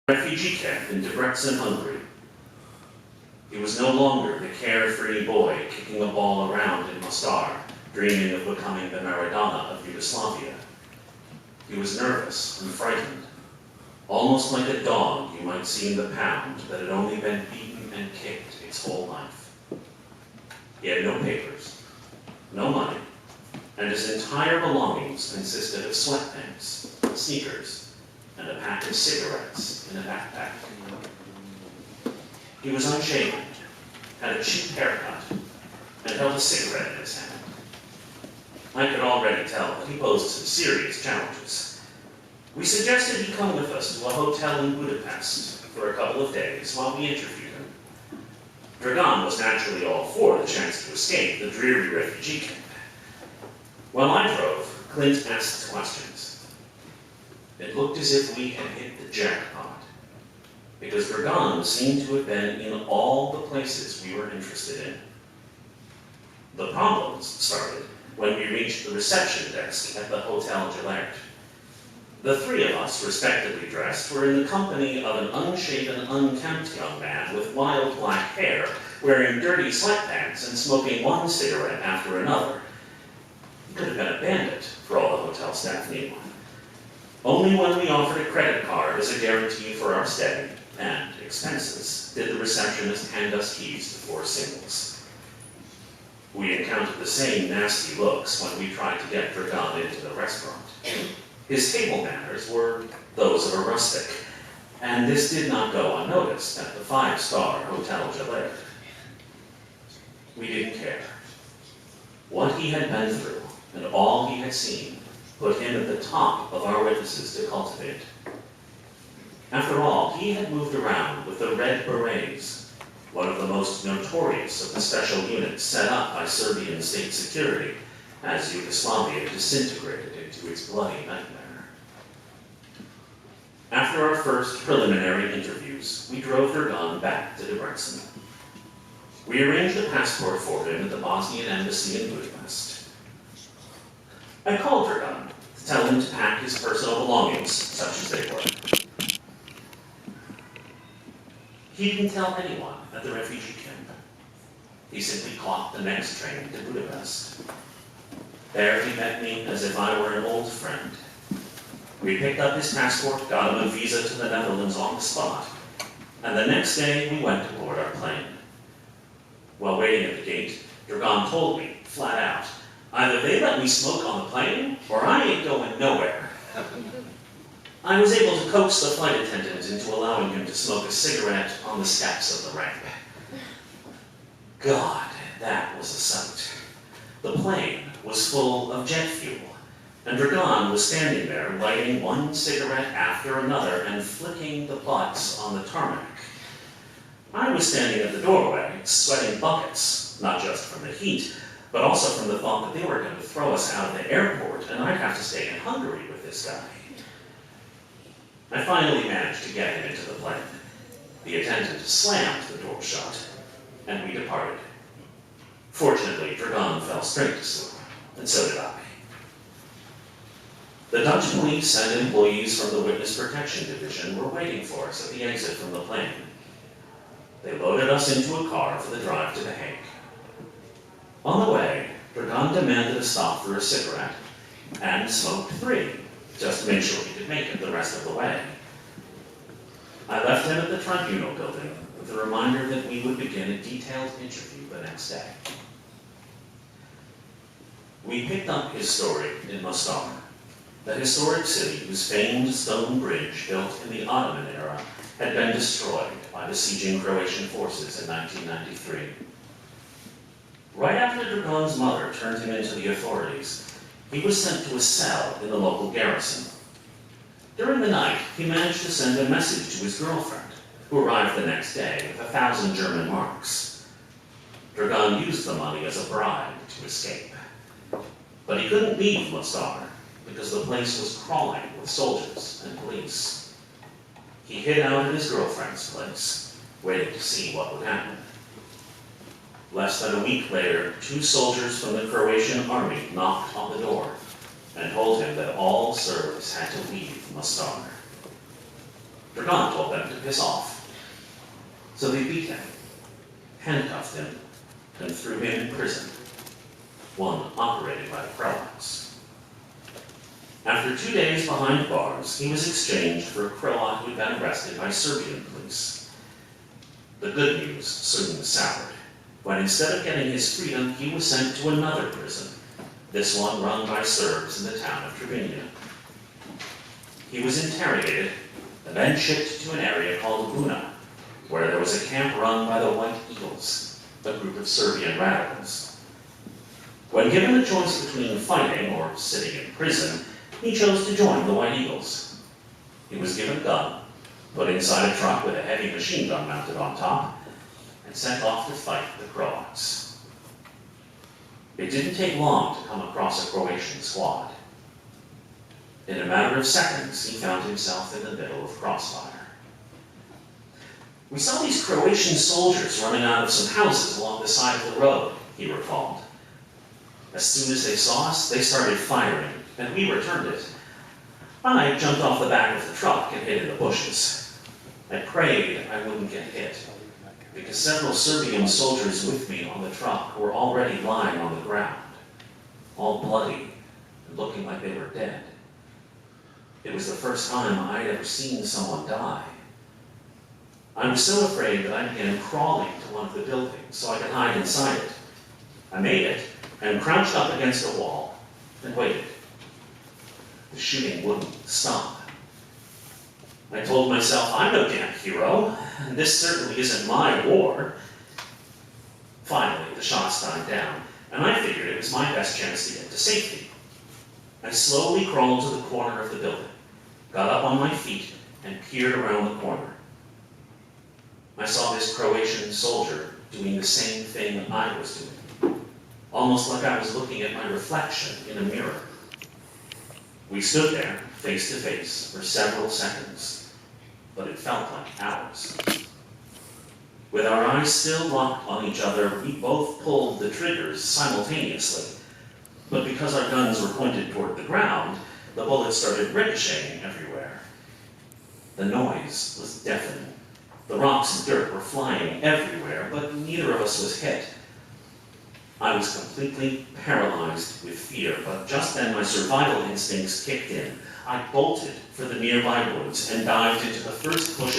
refugee camp in Debrecen, Hungary. He was no longer the carefree boy kicking a ball around in Mostar, dreaming of becoming the Maradona of Yugoslavia. He was nervous and frightened, almost like a dog you might see in the pound that had only been beaten and kicked its whole life. He had no papers, no money, and his entire belongings consisted of sweatpants, sneakers, and a pack of cigarettes in a backpack. He was unshaven, had a cheap haircut, and held a cigarette in his hand. I could already tell that he posed some serious challenges. We suggested he come with us to a hotel in Budapest for a couple of days while we interviewed him. Dragan was naturally all for the chance to escape the dreary refugee camp. While I drove, Clint asked questions. It looked as if we had hit the jackpot, because Dragan seemed to have been in all the places we were interested in. The problems started when we reached the reception desk at the Hotel Gillard. The three of us, respectively dressed, were in the company of an unshaven, unkempt young man with wild black hair, wearing dirty sweatpants and smoking one cigarette after another. He could have been a bandit, for all the hotel staff knew. Only when we offered a credit card as a guarantee for our stay and expenses did the receptionist hand us keys to 4 singles. We encountered the same nasty looks when we tried to get Dragan into the restaurant. His table manners were those of a rustic, and this did not go unnoticed at the 5-star Hotel Gillard. We didn't care. What he had been through and all he had seen put him at the top of our witnesses to cultivate. After all, he had moved around with the Red Berets, one of the most notorious of the special units set up by Serbian state security as Yugoslavia disintegrated into its bloody nightmare. After our first preliminary interviews, we drove Dragan back to Debrecen. We arranged a passport for him at the Bosnian embassy in Budapest. I called Dragan to tell him to pack his personal belongings, such as they were. He didn't tell anyone at the refugee camp. He simply caught the next train to Budapest. There he met me as if I were an old friend. We picked up his passport, got him a visa to the Netherlands on the spot, and the next day we went to board our plane. While waiting at the gate, Dragan told me, flat out, either they let me smoke on the plane, or I ain't going nowhere. I was able to coax the flight attendant into allowing him to smoke a cigarette on the steps of the ramp. God, that was a sight. The plane was full of jet fuel, and Dragan was standing there lighting one cigarette after another and flicking the butts on the tarmac. I was standing at the doorway, sweating buckets, not just from the heat, but also from the thought that they were going to throw us out of the airport and I'd have to stay in Hungary with this guy. I finally managed to get him into the plane. The attendant slammed the door shut, and we departed. Fortunately, Dragan fell straight to sleep, and so did I. The Dutch police and employees from the Witness Protection Division were waiting for us at the exit from the plane. They loaded us into a car for the drive to The Hague. On the way, Dragan demanded a stop for a cigarette, and smoked 3, just to make sure he could make it the rest of the way. I left him at the tribunal building with a reminder that we would begin a detailed interview the next day. We picked up his story in Mostar, the historic city whose famed stone bridge, built in the Ottoman era, had been destroyed by besieging Croatian forces in 1993. Right after Dragan's mother turned him into the authorities, he was sent to a cell in the local garrison. During the night, he managed to send a message to his girlfriend, who arrived the next day with 1,000 German marks. Dragan used the money as a bribe to escape. But he couldn't leave Mostar because the place was crawling with soldiers and police. He hid out at his girlfriend's place, waiting to see what would happen. Less than a week later, 2 soldiers from the Croatian army knocked on the door and told him that all Serbs had to leave Mostar. Dragon told them to piss off. So they beat him, handcuffed him, and threw him in prison, one operated by the Croats. After 2 days behind bars, he was exchanged for a Croat who had been arrested by Serbian police. The good news soon soured, when instead of getting his freedom, he was sent to another prison, this one run by Serbs in the town of Trebinje. He was interrogated and then shipped to an area called Buna, where there was a camp run by the White Eagles, a group of Serbian radicals. When given the choice between fighting or sitting in prison, he chose to join the White Eagles. He was given a gun, put inside a truck with a heavy machine gun mounted on top, and sent off to fight the Croats. It didn't take long to come across a Croatian squad. In a matter of seconds, he found himself in the middle of crossfire. "We saw these Croatian soldiers running out of some houses along the side of the road," he recalled. "As soon as they saw us, they started firing, and we returned it. I jumped off the back of the truck and hid in the bushes. I prayed I wouldn't get hit, because several Serbian soldiers with me on the truck were already lying on the ground, all bloody and looking like they were dead. It was the first time I'd ever seen someone die. I was so afraid that I began crawling to one of the buildings so I could hide inside it. I made it and crouched up against a wall and waited. The shooting wouldn't stop. I told myself, I'm no damn hero, and this certainly isn't my war. Finally, the shots died down, and I figured it was my best chance to get to safety. I slowly crawled to the corner of the building, got up on my feet, and peered around the corner. I saw this Croatian soldier doing the same thing I was doing, almost like I was looking at my reflection in a mirror. We stood there, face to face, for several seconds, but it felt like hours. With our eyes still locked on each other, we both pulled the triggers simultaneously, but because our guns were pointed toward the ground, the bullets started ricocheting everywhere. The noise was deafening. The rocks and dirt were flying everywhere, but neither of us was hit. I was completely paralyzed with fear, but just then my survival instincts kicked in. I bolted for the nearby woods and dived into the first bushes